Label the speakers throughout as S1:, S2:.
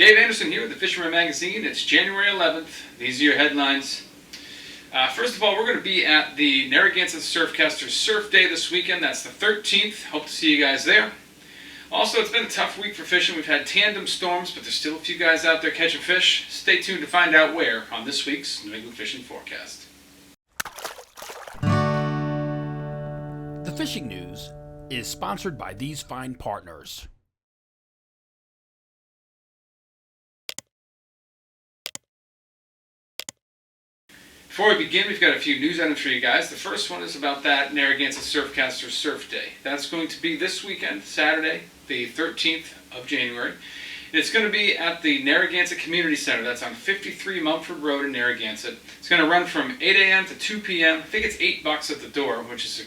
S1: Dave Anderson here with the Fisherman magazine. It's January 11th. These are your headlines. First of all, we're going to be at the Narragansett Surfcasters Surf Day this weekend. That's the 13th. Hope to see you guys there. Also, it's been a tough week for fishing. We've had tandem storms, but there's still a few guys out there catching fish. Stay tuned to find out where on this week's New England Fishing Forecast.
S2: The Fishing News is sponsored by these fine partners.
S1: Before we begin, we've got a few news items for you guys. The first one is about that Narragansett Surfcasters Surf Day. That's going to be this weekend, Saturday, the 13th of January. It's going to be at the Narragansett Community Center. That's on 53 Mumford Road in Narragansett. It's going to run from 8 a.m. to 2 p.m. I think it's $8 at the door, which is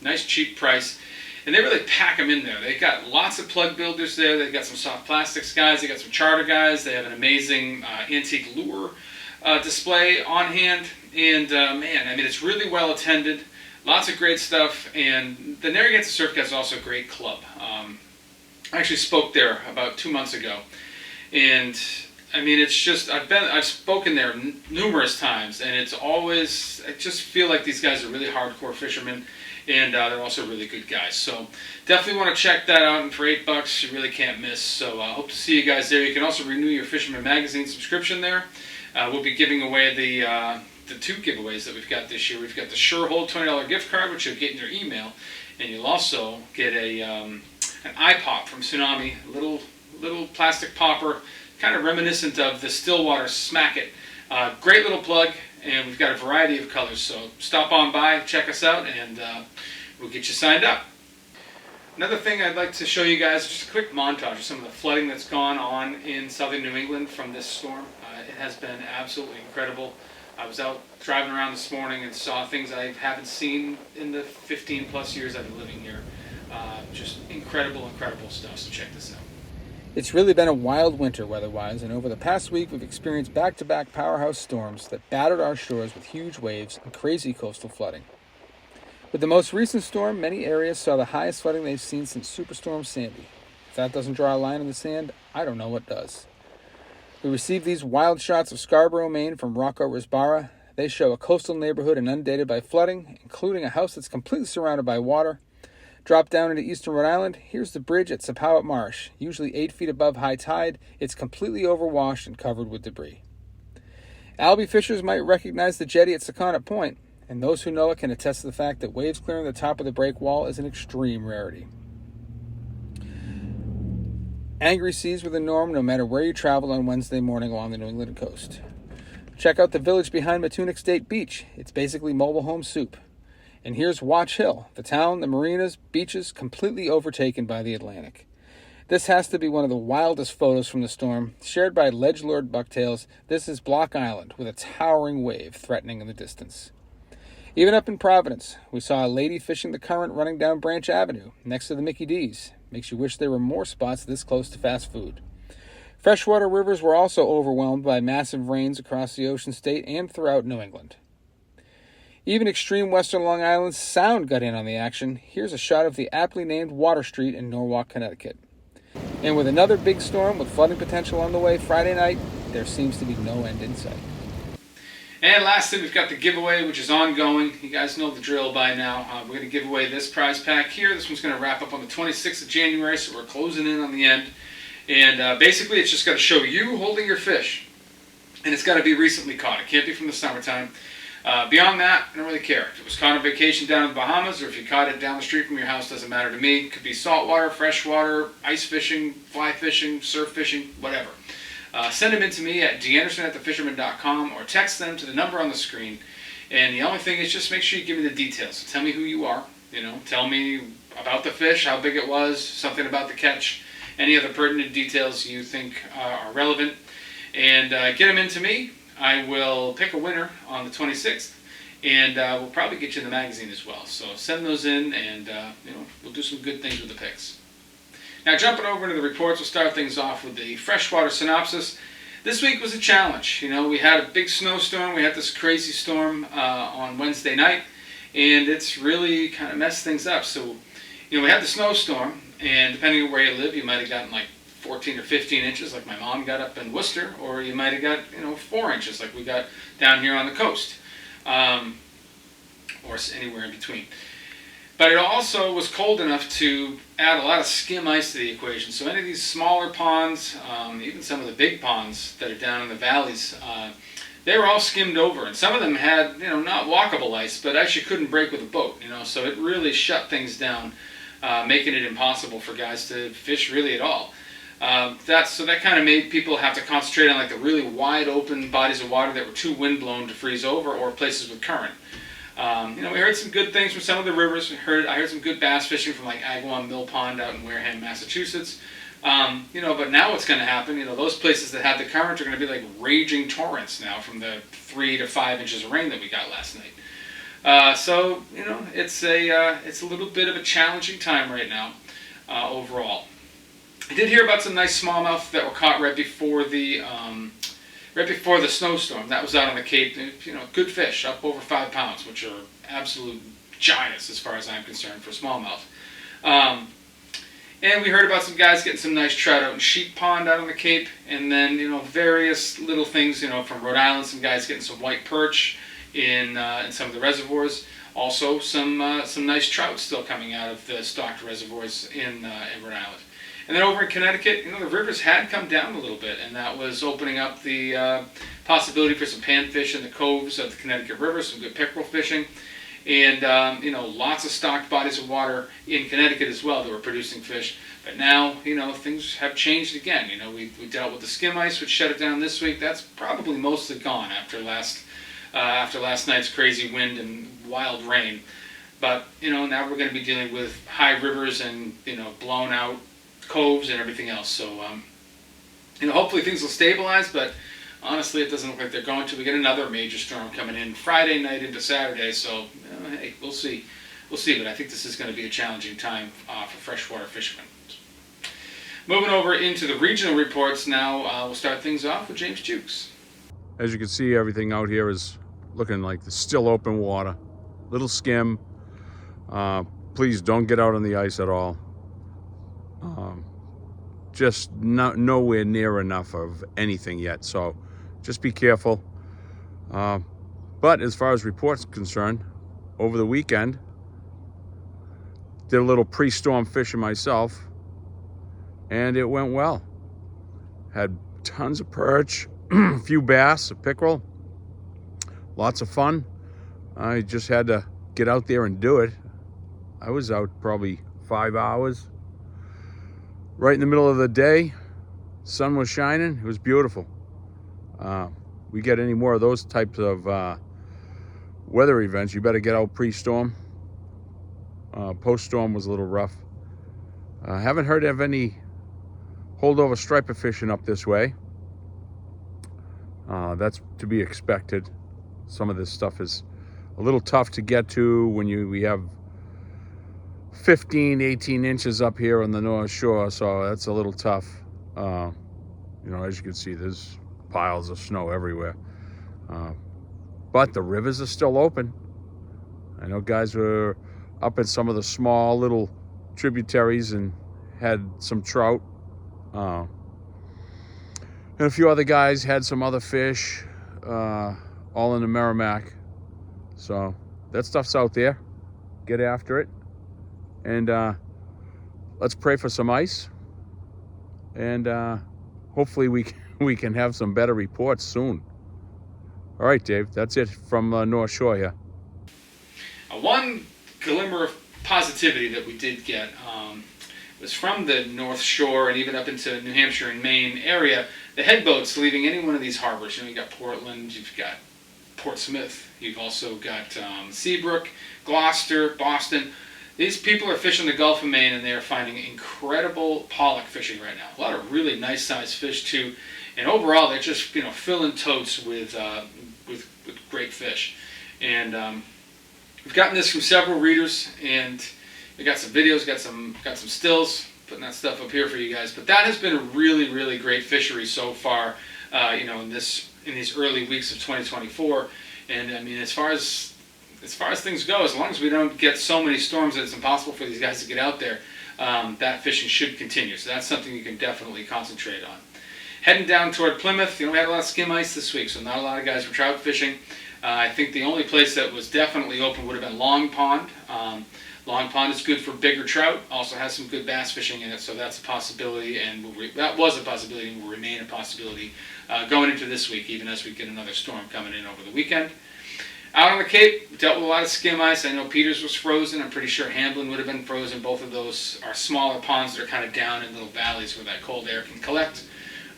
S1: a nice cheap price. And they really pack them in there. They've got lots of plug builders there. They've got some soft plastics guys. They've got some charter guys. They have an amazing antique lure display on hand. And man, I mean, it's really well attended. Lots of great stuff. And the Narragansett Surfcast is also a great club. I actually spoke there about 2 months ago. And I mean, it's just, I've spoken there numerous times. And it's always, I just feel like these guys are really hardcore fishermen. And they're also really good guys. So definitely want to check that out. And for $8, you really can't miss. So I hope to see you guys there. You can also renew your Fisherman magazine subscription there. We'll be giving away the two giveaways that we've got this year. We've got the SureHold $20 gift card, which you'll get in your email. And you'll also get an iPop from Tsunami, a little plastic popper, kind of reminiscent of the Stillwater Smack It. Great little plug. And we've got a variety of colors, so stop on by, check us out, and we'll get you signed up. Another thing I'd like to show you guys is just a quick montage of some of the flooding that's gone on in southern New England from this storm. It has been absolutely incredible. I was out driving around this morning and saw things I haven't seen in the 15 plus years I've been living here. Just incredible stuff, so check this out.
S3: It's really been a wild winter weather-wise, and over the past week we've experienced back-to-back powerhouse storms that battered our shores with huge waves and crazy coastal flooding. With the most recent storm, many areas saw the highest flooding they've seen since Superstorm Sandy. If that doesn't draw a line in the sand, I don't know what does. We received these wild shots of Scarborough, Maine from Rocco Risbara. They show a coastal neighborhood inundated by flooding, including a house that's completely surrounded by water. Drop down into eastern Rhode Island, here's the bridge at Sapowit Marsh. Usually 8 feet above high tide, it's completely overwashed and covered with debris. Albie fishers might recognize the jetty at Sakonnet Point, and those who know it can attest to the fact that waves clearing the top of the break wall is an extreme rarity. Angry seas were the norm no matter where you traveled on Wednesday morning along the New England coast. Check out the village behind Matunic State Beach. It's basically mobile home soup. And here's Watch Hill, the town, the marinas, beaches, completely overtaken by the Atlantic. This has to be one of the wildest photos from the storm. Shared by ledge-lured bucktails, this is Block Island with a towering wave threatening in the distance. Even up in Providence, we saw a lady fishing the current running down Branch Avenue next to the Mickey D's. Makes you wish there were more spots this close to fast food. Freshwater rivers were also overwhelmed by massive rains across the ocean state and throughout New England. Even extreme western Long Island Sound got in on the action. Here's a shot of the aptly named Water Street in Norwalk, Connecticut. And with another big storm with flooding potential on the way Friday night, there seems to be no end in sight.
S1: And lastly, we've got the giveaway, which is ongoing. You guys know the drill by now. We're going to give away this prize pack here. This one's going to wrap up on the 26th of January, so we're closing in on the end. And basically, it's just got to show you holding your fish. And it's got to be recently caught. It can't be from the summertime. Beyond that, I don't really care. If it was caught on vacation down in the Bahamas or if you caught it down the street from your house, doesn't matter to me. It could be saltwater, freshwater, ice fishing, fly fishing, surf fishing, whatever. Send them in to me at danderson@thefisherman.com or text them to the number on the screen. And the only thing is just make sure you give me the details. So tell me who you are. Tell me about the fish, how big it was, something about the catch, any other pertinent details you think are relevant. And get them in to me. I will pick a winner on the 26th, and we'll probably get you in the magazine as well. So send those in, and we'll do some good things with the picks. Now, jumping over into the reports, we'll start things off with the freshwater synopsis. This week was a challenge. We had a big snowstorm. We had this crazy storm on Wednesday night, and it's really kind of messed things up. So, we had the snowstorm, and depending on where you live, you might have gotten like 14 or 15 inches like my mom got up in Worcester, or you might have got 4 inches like we got down here on the coast, or anywhere in between. But it also was cold enough to add a lot of skim ice to the equation. So any of these smaller ponds, even some of the big ponds that are down in the valleys, they were all skimmed over, and some of them had not walkable ice, but ice you couldn't break with a boat. So it really shut things down, making it impossible for guys to fish really at all. That kind of made people have to concentrate on like the really wide open bodies of water that were too wind blown to freeze over, or places with current. We heard some good things from some of the rivers. I heard some good bass fishing from like Agawam Mill Pond out in Wareham, Massachusetts. But now what's going to happen? Those places that had the current are going to be like raging torrents now from the 3 to 5 inches of rain that we got last night. It's a little bit of a challenging time right now overall. I did hear about some nice smallmouth that were caught right before the snowstorm. That was out on the Cape. Good fish, up over 5 pounds, which are absolute giants as far as I'm concerned for smallmouth. And we heard about some guys getting some nice trout out in Sheep Pond out on the Cape, and then various little things from Rhode Island. Some guys getting some white perch in some of the reservoirs. Also some nice trout still coming out of the stocked reservoirs in Rhode Island. And then over in Connecticut, the rivers had come down a little bit, and that was opening up the possibility for some panfish in the coves of the Connecticut River, some good pickerel fishing, and lots of stocked bodies of water in Connecticut as well that were producing fish. But now, things have changed again. We dealt with the skim ice, which shut it down this week. That's probably mostly gone after last night's crazy wind and wild rain. But now we're going to be dealing with high rivers and blown out coves and everything else. So hopefully things will stabilize, but honestly it doesn't look like they're going to. We get another major storm coming in Friday night into Saturday, so hey, we'll see, but I think this is going to be a challenging time for freshwater fishermen. Moving over into the regional reports now, we'll start things off with James Jewkes.
S4: As you can see, everything out here is looking like the still open water, little skim. Please don't get out on the ice at all. Just nowhere near enough of anything yet, so just be careful. But as far as reports concerned, over the weekend, did a little pre-storm fishing myself, and it went well. Had tons of perch, a few bass, a pickerel, lots of fun. I just had to get out there and do it. I was out probably 5 hours. Right in the middle of the day, sun was shining. It was beautiful. We get any more of those types of weather events, you better get out pre-storm. Post-storm was a little rough. Haven't heard of any holdover striper fishing up this way. That's to be expected. Some of this stuff is a little tough to get to when we have 15, 18 inches up here on the North Shore, so that's a little tough. As you can see, there's piles of snow everywhere. But the rivers are still open. I know guys were up in some of the small little tributaries and had some trout. And a few other guys had some other fish, all in the Merrimack. So that stuff's out there. Get after it. And let's pray for some ice. And hopefully we can have some better reports soon. All right, Dave, that's it from North Shore here.
S1: One glimmer of positivity that we did get was from the North Shore and even up into New Hampshire and Maine area. The headboats leaving any one of these harbors. You've got Portland, you've got Portsmouth, you've also got Seabrook, Gloucester, Boston. These people are fishing the Gulf of Maine, and they are finding incredible pollock fishing right now. A lot of really nice sized fish too, and overall they're just filling totes with great fish. And we've gotten this from several readers, and we got some videos, got some stills, putting that stuff up here for you guys. But that has been a really, really great fishery so far. In these early weeks of 2024, and I mean, as far as things go, as long as we don't get so many storms that it's impossible for these guys to get out there, that fishing should continue. So that's something you can definitely concentrate on. Heading down toward Plymouth, we had a lot of skim ice this week, so not a lot of guys were trout fishing. I think the only place that was definitely open would have been Long Pond. Long Pond is good for bigger trout, also has some good bass fishing in it, so that's a possibility, and that was a possibility and will remain a possibility going into this week, even as we get another storm coming in over the weekend. Out on the Cape, we dealt with a lot of skim ice. I know Peters was frozen. I'm pretty sure Hamblin would have been frozen. Both of those are smaller ponds that are kind of down in little valleys where that cold air can collect.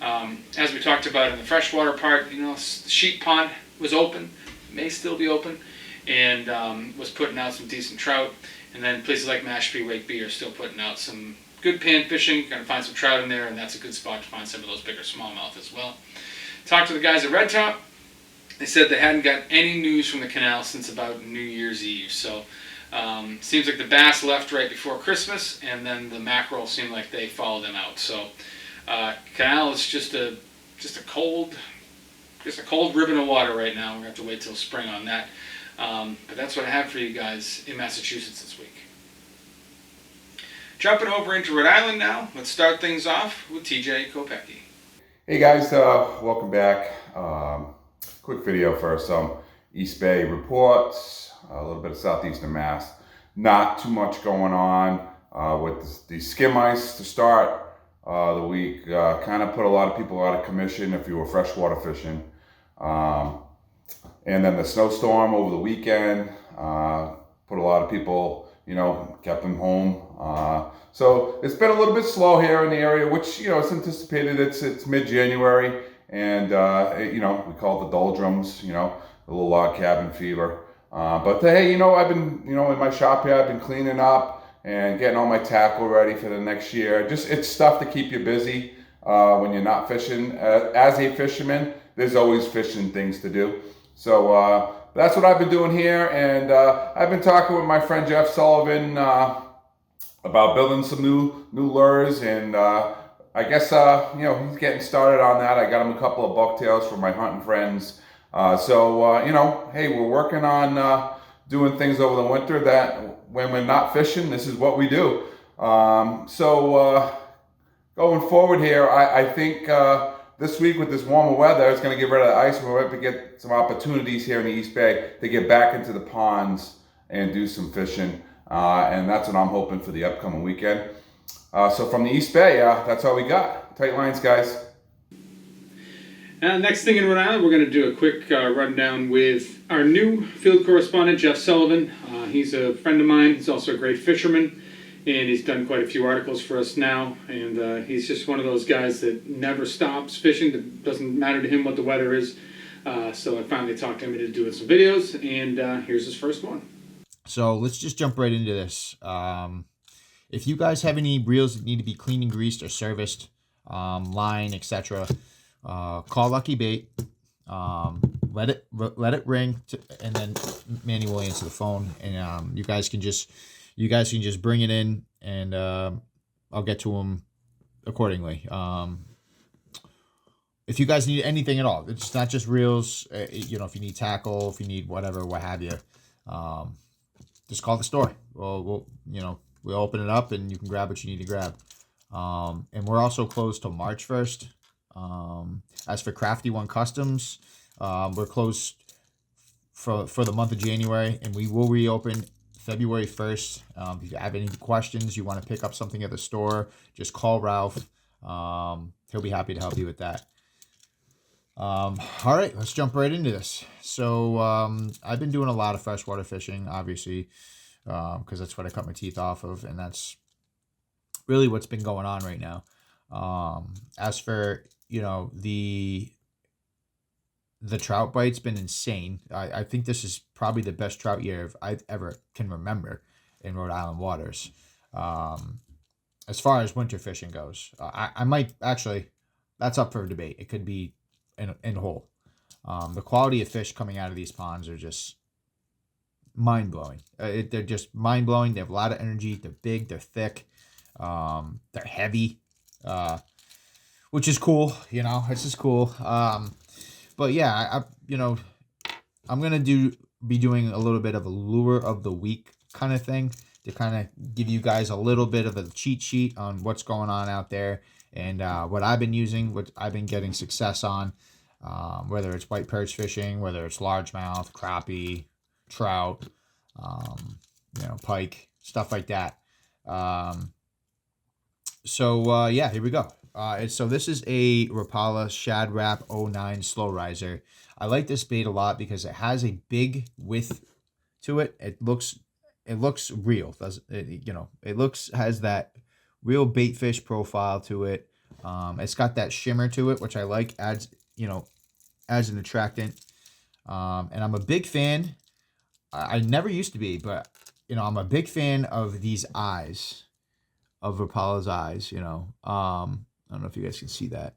S1: As we talked about in the freshwater part, Sheep Pond was open, may still be open, and was putting out some decent trout. And then places like Mashpee, Wakeby are still putting out some good pan fishing. You're going to find some trout in there, and that's a good spot to find some of those bigger smallmouth as well. Talked to the guys at Red Top. They said they hadn't got any news from the canal since about New Year's Eve. So seems like the bass left right before Christmas, and then the mackerel seemed like they followed them out. So canal is just a cold ribbon of water right now. We're gonna have to wait till spring on that. But that's what I have for you guys in Massachusetts this week. Jumping over into Rhode Island now. Let's start things off with TJ Kopecky.
S5: Hey guys, welcome back. Quick video for some East Bay reports, a little bit of southeastern Mass. Not too much going on with the skim ice to start the week. Kind of put a lot of people out of commission if you were freshwater fishing. And then the snowstorm over the weekend put a lot of people, kept them home. So it's been a little bit slow here in the area, which, it's anticipated. It's mid-January, and, we call it the doldrums, the little log cabin fever. But hey, I've been, in my shop here, I've been cleaning up and getting all my tackle ready for the next year. It's stuff to keep you busy when you're not fishing. As a fisherman, there's always fishing things to do. So that's what I've been doing here, and I've been talking with my friend Jeff Sullivan about building some new lures, and I guess he's getting started on that. I got him a couple of bucktails for my hunting friends. Hey, we're working on doing things over the winter that when we're not fishing, this is what we do. Going forward here, I think this week with this warmer weather, it's going to get rid of the ice. We're going to get some opportunities here in the East Bay to get back into the ponds and do some fishing. And that's what I'm hoping for the upcoming weekend. So from the East Bay, that's all we got. Tight lines, guys.
S1: Next thing in Rhode Island, we're going to do a quick rundown with our new field correspondent, Jeff Sullivan. He's a friend of mine. He's also a great fisherman, and he's done quite a few articles for us now. And he's just one of those guys that never stops fishing. It doesn't matter to him what the weather is. So I finally talked him into doing some videos, and here's his first one.
S6: So let's just jump right into this. If you guys have any reels that need to be cleaned and greased or serviced, line, etc., call Lucky Bait. Let it ring, and then Manny will answer the phone, and you guys can just bring it in, and I'll get to them accordingly. If you guys need anything at all, it's not just reels. If you need tackle, if you need whatever, what have you, just call the store. We'll open it up, and you can grab what you need to grab. And we're also closed till March 1st. As for Crafty One Customs, we're closed for the month of January, and we will reopen February 1st. If you have any questions, you want to pick up something at the store, just call Ralph. He'll be happy to help you with that. All right, let's jump right into this. So I've been doing a lot of freshwater fishing, obviously, because that's what I cut my teeth off of, and that's really what's been going on right now. As for the trout bite's been insane. I think this is probably the best trout year I've ever can remember in Rhode Island waters. As far as winter fishing goes, I might actually, that's up for debate. It could be in whole. The quality of fish coming out of these ponds are just mind-blowing. They're just mind-blowing. They have a lot of energy. They're big. They're thick. They're heavy, which is cool. It's just cool. But yeah, I'm gonna be doing a little bit of a lure of the week kind of thing to kind of give you guys a little bit of a cheat sheet on what's going on out there and what I've been using, what I've been getting success on, whether it's white perch fishing, whether it's largemouth, crappie, trout, pike, stuff like that. Yeah, here we go. So this is a Rapala Shad Wrap 09 Slow Riser. I like this bait a lot because it has a big width to it. It looks real. Has that real bait fish profile to it. It's got that shimmer to it, which I like. Adds an attractant. And I'm a big fan. I never used to be, but I'm a big fan of these eyes, of Rapala's eyes. I don't know if you guys can see that.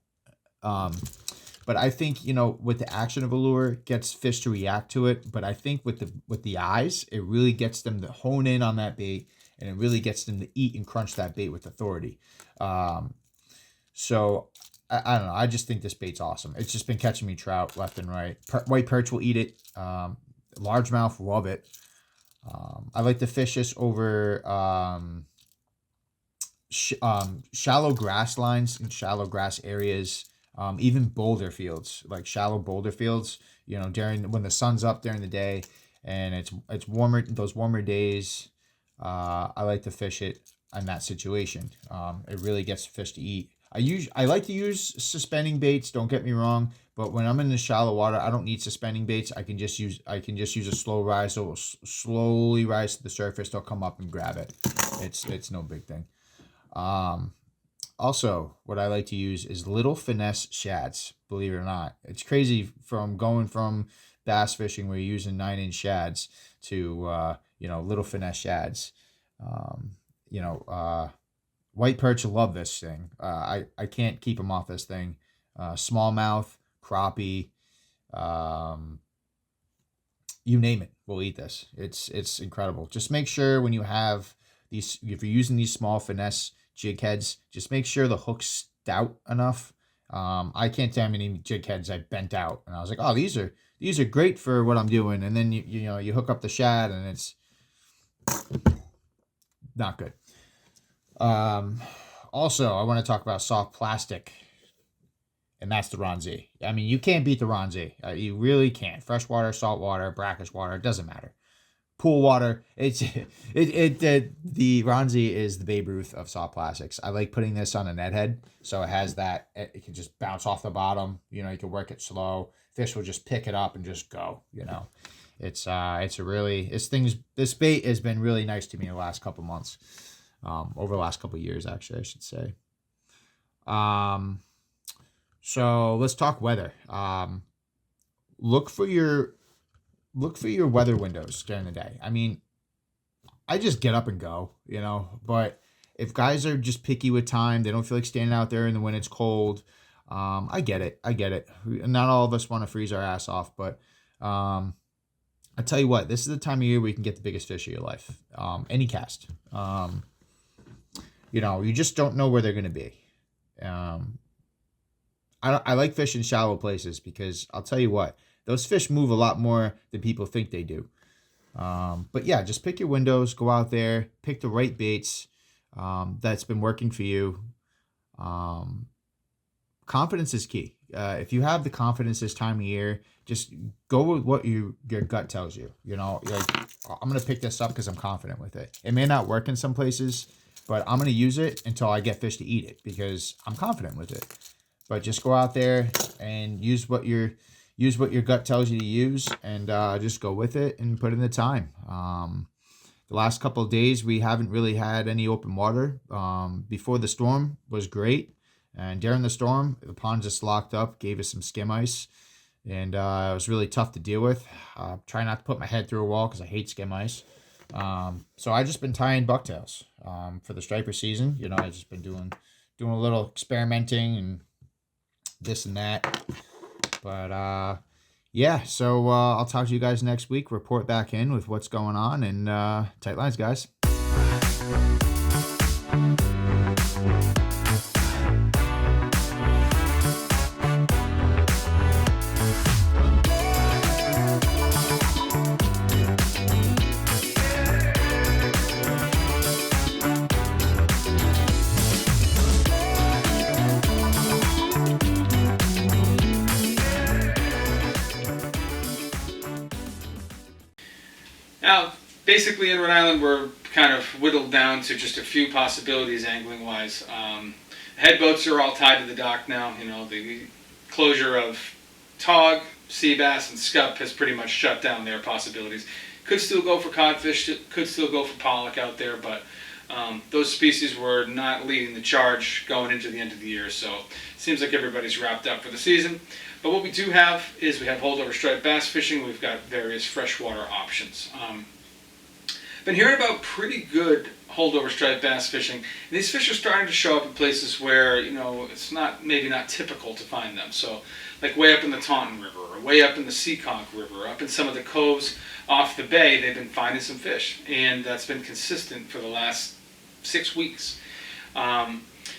S6: But I think, with the action of a lure, gets fish to react to it. But I think with the eyes, it really gets them to hone in on that bait, and it really gets them to eat and crunch that bait with authority. So I don't know. I just think this bait's awesome. It's just been catching me trout left and right. White perch will eat it. Largemouth love it. I like to fish this over shallow grass lines and shallow grass areas. Even boulder fields, like shallow boulder fields, during when the sun's up during the day and it's warmer, those warmer days, I like to fish it in that situation. It really gets fish to eat. I like to use suspending baits, don't get me wrong, but when I'm in the shallow water, I don't need suspending baits. I can just use a slow rise. So it will slowly rise to the surface. They'll come up and grab it. It's no big thing. Also, what I like to use is little finesse shads, believe it or not. It's crazy from going from bass fishing where you're using 9-inch shads to, little finesse shads. White perch love this thing. I can't keep them off this thing. Smallmouth, crappie, you name it, we'll eat this. It's incredible. Just make sure when you have these, if you're using these small finesse jig heads, just make sure the hook's stout enough. I can't tell how many jig heads I bent out, and I was like, oh, these are great for what I'm doing. And then you hook up the shad, and it's not good. Also, I want to talk about soft plastic, and that's the Ron Z. I mean, you can't beat the Ron Z. You really can't. Freshwater, saltwater, brackish water, it doesn't matter. Pool water, the Ron Z is the Babe Ruth of soft plastics. I like putting this on a net head, so it has that. It can just bounce off the bottom. You can work it slow. Fish will just pick it up and just go. This bait has been really nice to me the last couple months. Over the last couple of years, actually, I should say. So let's talk weather. Look for your weather windows during the day. I mean, I just get up and go, but if guys are just picky with time, they don't feel like standing out there when it's cold. I get it. Not all of us want to freeze our ass off, but I tell you what, this is the time of year where you can get the biggest fish of your life. Any cast. You just don't know where they're going to be. I like fishing shallow places because I'll tell you what, those fish move a lot more than people think they do. But yeah, just pick your windows, go out there, pick the right baits that's been working for you. Confidence is key. If you have the confidence this time of year, just go with what your gut tells you. Like, I'm going to pick this up because I'm confident with it. It may not work in some places, but I'm going to use it until I get fish to eat it because I'm confident with it. But just go out there and use what your gut tells you to use, and just go with it and put in the time. The last couple of days, we haven't really had any open water. Before the storm was great. And during the storm, the pond just locked up, gave us some skim ice. And it was really tough to deal with. Try not to put my head through a wall because I hate skim ice. So I've just been tying bucktails for the striper season. I've just been doing a little experimenting and this and that. But yeah, so I'll talk to you guys next week. Report back in with what's going on, and tight lines, guys.
S1: Now, basically in Rhode Island, we're kind of whittled down to just a few possibilities angling-wise. Head boats are all tied to the dock now. You know, the closure of tog, sea bass, and scup has pretty much shut down their possibilities. Could still go for codfish, could still go for pollock out there, but those species were not leading the charge going into the end of the year, so it seems like everybody's wrapped up for the season. But what we do have is we have holdover striped bass fishing. We've got various freshwater options. Been hearing about pretty good holdover striped bass fishing. And these fish are starting to show up in places where, you know, it's maybe not typical to find them. So, like way up in the Taunton River, or way up in the Seekonk River, up in some of the coves off the bay, they've been finding some fish, and that's been consistent for the last 6 weeks.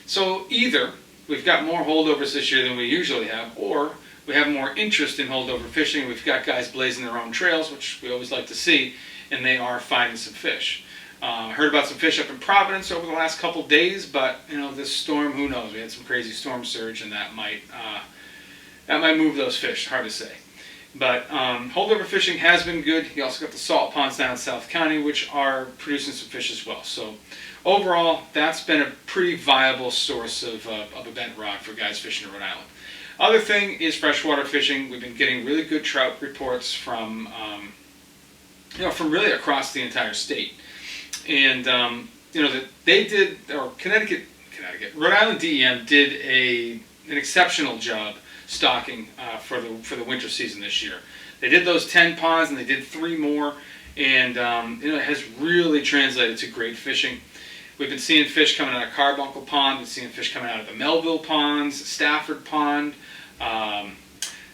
S1: So either we've got more holdovers this year than we usually have, or we have more interest in holdover fishing. We've got guys blazing their own trails, which we always like to see, and they are finding some fish. I heard about some fish up in Providence over the last couple days, but you know, this storm, who knows? We had some crazy storm surge, and that might move those fish. Hard to say. But holdover fishing has been good. You also got the salt ponds down in South County, which are producing some fish as well. So overall, that's been a pretty viable source of event rod for guys fishing in Rhode Island. Other thing is freshwater fishing. We've been getting really good trout reports from from really across the entire state. And they did, or Connecticut, Rhode Island DEM did an exceptional job stocking for the winter season this year. They did those 10 ponds, and they did 3 more, and it has really translated to great fishing. We've been seeing fish coming out of Carbuncle Pond, we've been seeing fish coming out of the Melville Ponds, Stafford Pond,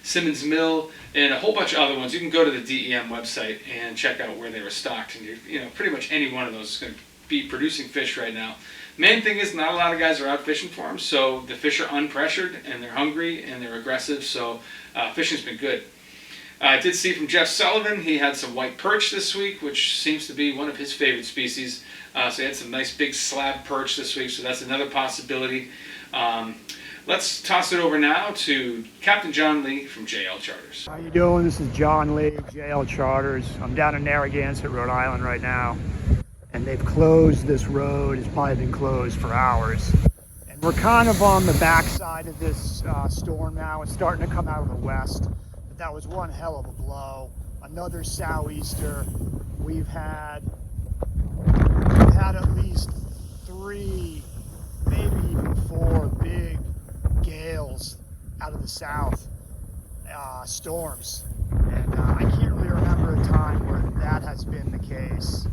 S1: Simmons Mill, and a whole bunch of other ones. You can go to the DEM website and check out where they were stocked, and pretty much any one of those is going to be producing fish right now. Main thing is not a lot of guys are out fishing for them, so the fish are unpressured and they're hungry and they're aggressive, so fishing's been good. I did see from Jeff Sullivan, he had some white perch this week, which seems to be one of his favorite species. So he had some nice big slab perch this week, so that's another possibility. Let's toss it over now to Captain John Lee from JL Charters.
S7: How you doing? This is John Lee, JL Charters. I'm down in Narragansett, Rhode Island right now. And they've closed this road. It's probably been closed for hours. And we're kind of on the backside of this storm now. It's starting to come out of the west. But that was one hell of a blow. Another sou'easter. We've had at least 3, maybe even 4 big gales out of the south, storms. And I can't really remember a time where that has been the case.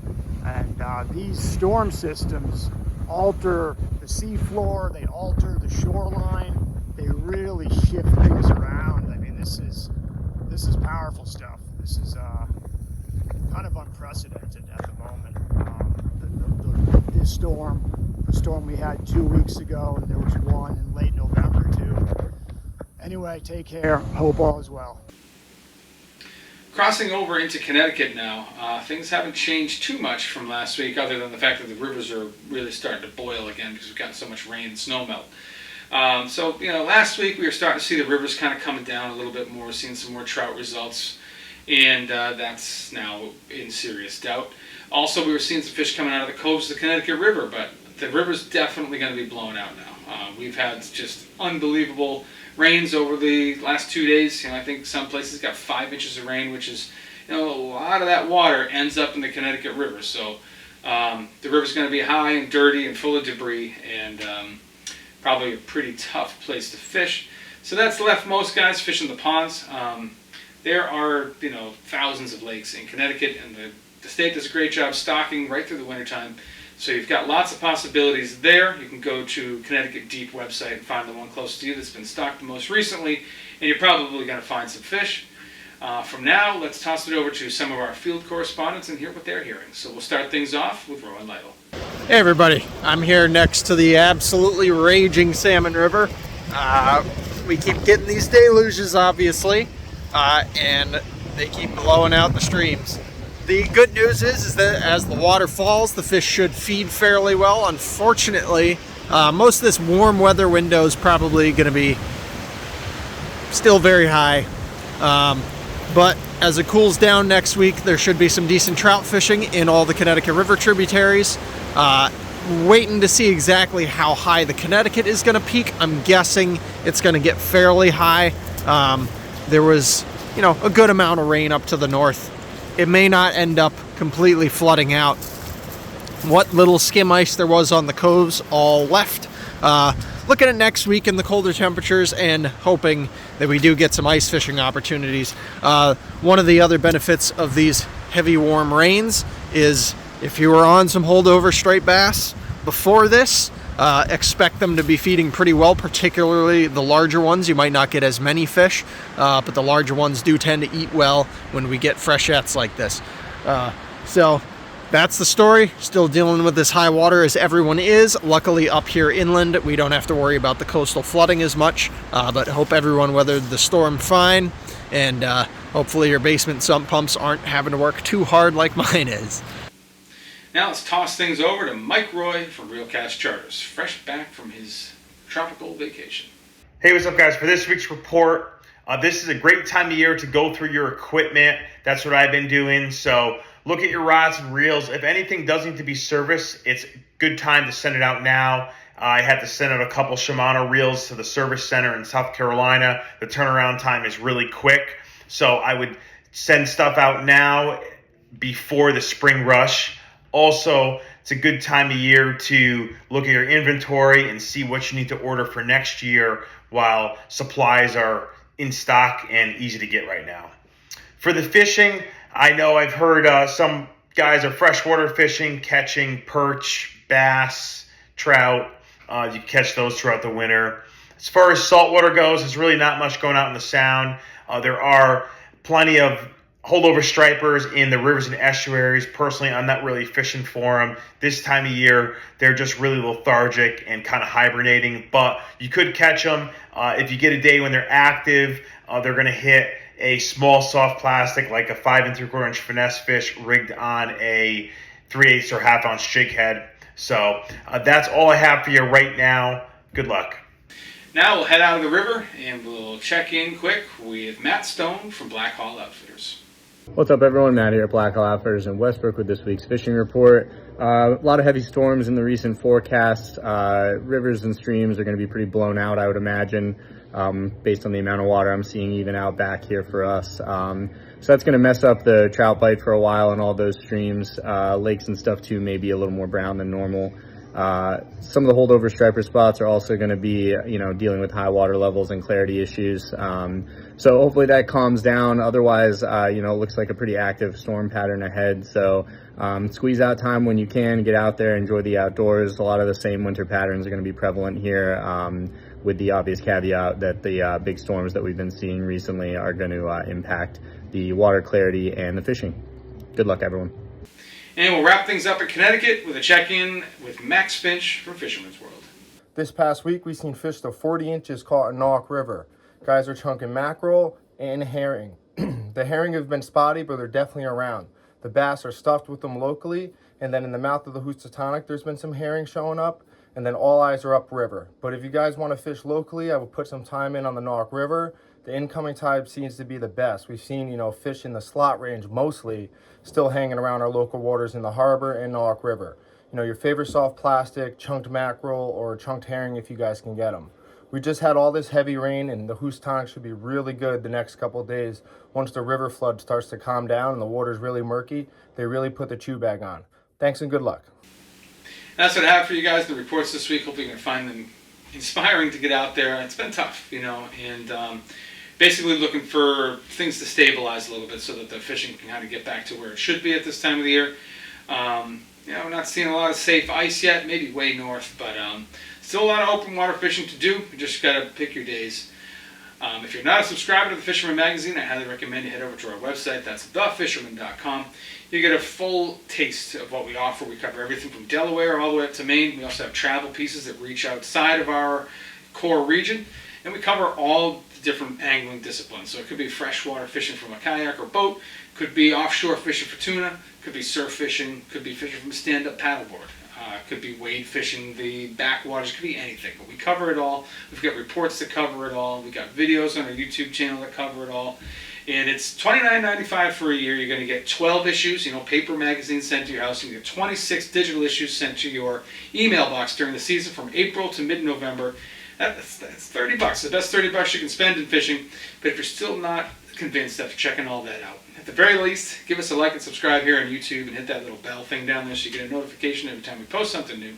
S7: And these storm systems alter the seafloor, they alter the shoreline, they really shift things around. I mean, this is powerful stuff. This is kind of unprecedented at the moment. The storm we had 2 weeks ago, and there was one in late November too. Anyway, take care. Hope all is well.
S1: Crossing over into Connecticut now, things haven't changed too much from last week, other than the fact that the rivers are really starting to boil again because we've gotten so much rain and snow melt. Last week we were starting to see the rivers kind of coming down a little bit more, seeing some more trout results, and that's now in serious doubt. Also, we were seeing some fish coming out of the coves of the Connecticut River, but the river's definitely going to be blown out now. We've had just unbelievable rains over the last 2 days. I think some places got 5 inches of rain, which is, a lot of that water ends up in the Connecticut River. So the river's going to be high and dirty and full of debris, and probably a pretty tough place to fish. So that's left most guys fishing the ponds. There are, thousands of lakes in Connecticut, and the state does a great job stocking right through the wintertime. So you've got lots of possibilities there. You can go to Connecticut Deep website and find the one close to you that's been stocked the most recently, and you're probably going to find some fish. From now, let's toss it over to some of our field correspondents and hear what they're hearing. So we'll start things off with Rowan Lytle.
S8: Hey everybody, I'm here next to the absolutely raging Salmon River. We keep getting these deluges, obviously, and they keep blowing out the streams. The good news is that as the water falls, the fish should feed fairly well. Unfortunately, most of this warm weather window is probably going to be still very high. But as it cools down next week, there should be some decent trout fishing in all the Connecticut River tributaries. Waiting to see exactly how high the Connecticut is going to peak. I'm guessing it's going to get fairly high. There was, a good amount of rain up to the north. It may not end up completely flooding out. What little skim ice there was on the coves all left. Looking at next week and the colder temperatures and hoping that we do get some ice fishing opportunities. One of the other benefits of these heavy warm rains is if you were on some holdover striped bass before this, expect them to be feeding pretty well, particularly the larger ones. You might not get as many fish, but the larger ones do tend to eat well when we get freshettes like this. So that's the story. Still dealing with this high water as everyone is. Luckily up here inland, we don't have to worry about the coastal flooding as much, but hope everyone weathered the storm fine, and hopefully your basement sump pumps aren't having to work too hard like mine is.
S1: Now let's toss things over to Mike Roy from Real Cast Charters, fresh back from his tropical vacation.
S9: Hey, what's up, guys? For this week's report, this is a great time of year to go through your equipment. That's what I've been doing. So look at your rods and reels. If anything does need to be serviced, it's a good time to send it out now. I had to send out a couple Shimano reels to the service center in South Carolina. The turnaround time is really quick. So I would send stuff out now before the spring rush. Also, it's a good time of year to look at your inventory and see what you need to order for next year while supplies are in stock and easy to get right now. For the fishing, I know I've heard some guys are freshwater fishing, catching perch, bass, trout. You catch those throughout the winter. As far as saltwater goes, there's really not much going out in the Sound. There are plenty of holdover stripers in the rivers and estuaries. Personally, I'm not really fishing for them. This time of year, they're just really lethargic and kind of hibernating, but you could catch them. If you get a day when they're active, they're going to hit a small soft plastic like a 5 3/4 inch finesse fish rigged on a 3/8 or half ounce jig head. So that's all I have for you right now. Good luck.
S1: Now we'll head out of the river and we'll check in quick with Matt Stone from Black Hall Outfitters.
S10: What's up, everyone? Matt here at Black Hall Outfitters in Westbrook with this week's fishing report. A lot of heavy storms in the recent forecasts. Rivers and streams are going to be pretty blown out, I would imagine, based on the amount of water I'm seeing even out back here for us. So that's going to mess up the trout bite for a while in all those streams. Lakes and stuff too may be a little more brown than normal. Some of the holdover striper spots are also going to be, dealing with high water levels and clarity issues. So hopefully that calms down. Otherwise, it looks like a pretty active storm pattern ahead. So squeeze out time when you can, get out there, enjoy the outdoors. A lot of the same winter patterns are going to be prevalent here, with the obvious caveat that the big storms that we've been seeing recently are going to impact the water clarity and the fishing. Good luck, everyone.
S1: And we'll wrap things up in Connecticut with a check-in with Max Finch from Fisherman's World.
S11: This past week, we've seen fish to 40 inches caught in Norwalk River. Guys are chunking mackerel and herring. The herring have been spotty, but they're definitely around. The bass are stuffed with them locally, and then in the mouth of the Housatonic, there's been some herring showing up, and then all eyes are upriver. But if you guys want to fish locally, I will put some time in on the Norwalk River. The incoming tide seems to be the best. We've seen, fish in the slot range mostly still hanging around our local waters in the harbor and Norwalk River. Your favorite soft plastic, chunked mackerel, or chunked herring if you guys can get them. We just had all this heavy rain, and the Housatonic should be really good the next couple of days. Once the river flood starts to calm down and the water's really murky, they really put the chew bag on. Thanks and good luck.
S1: That's what I have for you guys, the reports this week. Hopefully you can find them inspiring to get out there. It's been tough, and basically looking for things to stabilize a little bit so that the fishing can kind of get back to where it should be at this time of the year. We're not seeing a lot of safe ice yet, maybe way north, but still a lot of open water fishing to do. You just got to pick your days. If you're not a subscriber to the Fisherman magazine, I highly recommend you head over to our website. That's thefisherman.com. You get a full taste of what we offer. We cover everything from Delaware all the way up to Maine. We also have travel pieces that reach outside of our core region. And we cover all the different angling disciplines. So it could be freshwater fishing from a kayak or boat, could be offshore fishing for tuna, could be surf fishing, could be fishing from a stand-up paddleboard. Could be wade fishing, the backwaters, could be anything. But we cover it all. We've got reports that cover it all. We've got videos on our YouTube channel that cover it all. And it's $29.95 for a year. You're going to get 12 issues, paper magazines sent to your house. You get 26 digital issues sent to your email box during the season from April to mid-November. That's $30. The best $30 you can spend in fishing. But if you're still not convinced after checking all that out, at the very least, give us a like and subscribe here on YouTube and hit that little bell thing down there so you get a notification every time we post something new.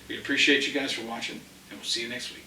S1: We appreciate you guys for watching, and we'll see you next week.